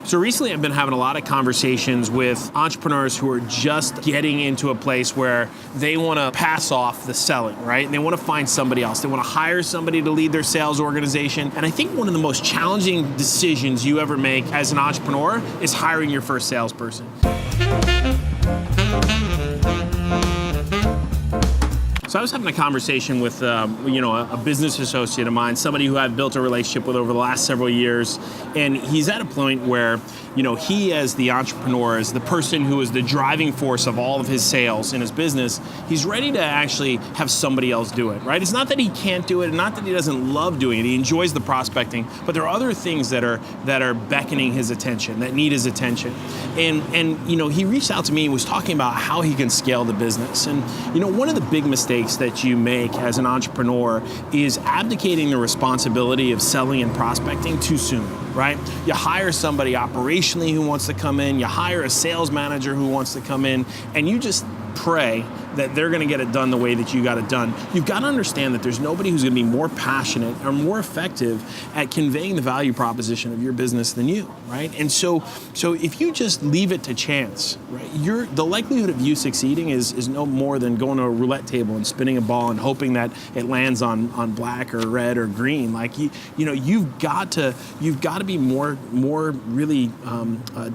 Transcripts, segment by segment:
So recently I've been having a lot of conversations with entrepreneurs who are just getting into a place where they want to pass off the selling, right? And they want to find somebody else. They want to hire somebody to lead their sales organization. And I think one of the most challenging decisions you ever make as an entrepreneur is hiring your first salesperson. So I was having a conversation with a business associate of mine, somebody who I've built a relationship with over the last several years, and he's at a point where he, as the entrepreneur, as the person who is the driving force of all of his sales in his business, he's ready to actually have somebody else do it, right? It's not that he can't do it, and not that he doesn't love doing it. He enjoys the prospecting, but there are other things that are beckoning his attention, that need his attention. And he reached out to me and was talking about how he can scale the business. And one of the big mistakes that you make as an entrepreneur is abdicating the responsibility of selling and prospecting too soon, right? You hire somebody operationally who wants to come in, you hire a sales manager who wants to come in, and you just pray that they're going to get it done the way that you got it done. You've got to understand that there's nobody who's going to be more passionate or more effective at conveying the value proposition of your business than you, right? And so if you just leave it to chance, right, the likelihood of you succeeding is no more than going to a roulette table and spinning a ball and hoping that it lands on black or red or green. Like you've got to be more really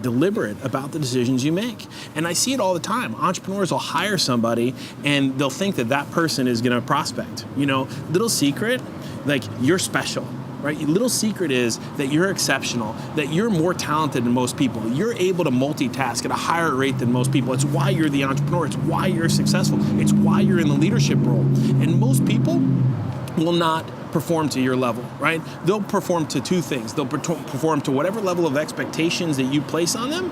deliberate about the decisions you make. And I see it all the time. Entrepreneurs will hire somebody and they'll think that person is going to prospect. Little secret, like you're special, right? Little secret is that you're exceptional, that you're more talented than most people. You're able to multitask at a higher rate than most people. It's why you're the entrepreneur. It's why you're successful. It's why you're in the leadership role. And most people will not perform to your level, right? They'll perform to two things. They'll perform to whatever level of expectations that you place on them,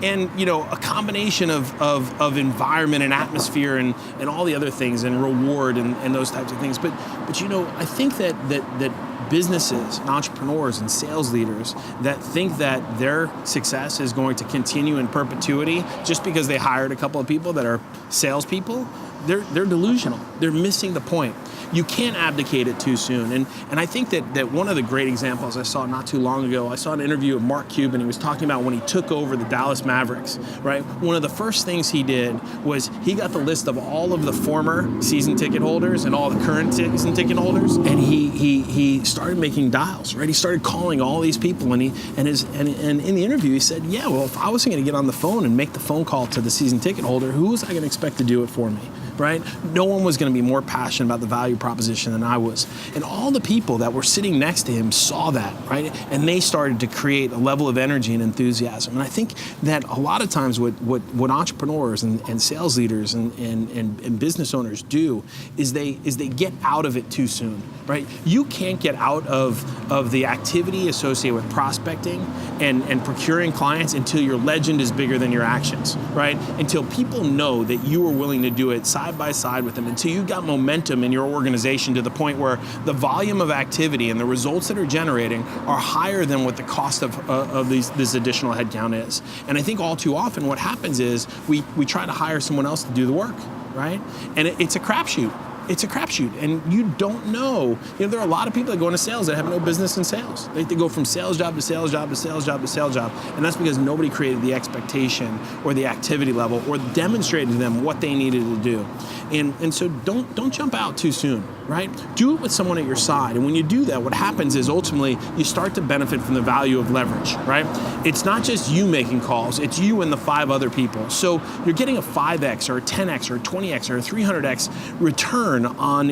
and a combination of environment and atmosphere and all the other things, and reward and those types of things. But I think that businesses and entrepreneurs and sales leaders that think that their success is going to continue in perpetuity just because they hired a couple of people that are salespeople, they're delusional. They're missing the point. You can't abdicate it too soon. And I think that one of the great examples I saw not too long ago, I saw an interview of Mark Cuban. He was talking about when he took over the Dallas Mavericks, right? One of the first things he did was he got the list of all of the former season ticket holders and all the current season ticket holders, and he started making dials, right? He started calling all these people, and in the interview he said, yeah, well, if I was going to get on the phone and make the phone call to the season ticket holder, who was I going to expect to do it for me? Right? No one was going to be more passionate about the value proposition than I was. And all the people that were sitting next to him saw that, right? And they started to create a level of energy and enthusiasm. And I think that a lot of times what entrepreneurs and sales leaders and business owners do is they get out of it too soon, right? You can't get out of the activity associated with prospecting and procuring clients until your legend is bigger than your actions, right? Until people know that you are willing to do it side by side with them, until you got momentum in your organization to the point where the volume of activity and the results that are generating are higher than what the cost of this additional headcount is. And I think all too often what happens is we try to hire someone else to do the work, right? And it's a crapshoot. It's a crapshoot, and you don't know. There are a lot of people that go into sales that have no business in sales. They go from sales job to sales job to sales job to sales job, and that's because nobody created the expectation or the activity level or demonstrated to them what they needed to do. And so don't jump out too soon, right? Do it with someone at your side, and when you do that, what happens is ultimately you start to benefit from the value of leverage, right? It's not just you making calls, it's you and the 5 other people. So you're getting a 5x or a 10x or a 20x or a 300x return on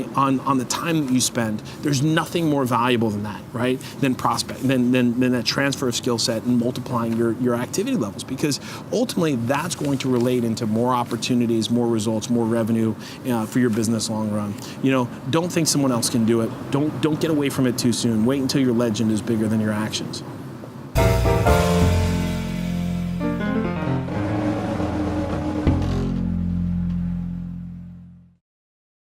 the time that you spend. There's nothing more valuable than that, right? Than that transfer of skill set and multiplying your activity levels, because ultimately that's going to relate into more opportunities, more results, more revenue for your business long run. Don't think someone else can do it. Don't get away from it too soon. Wait until your legend is bigger than your actions.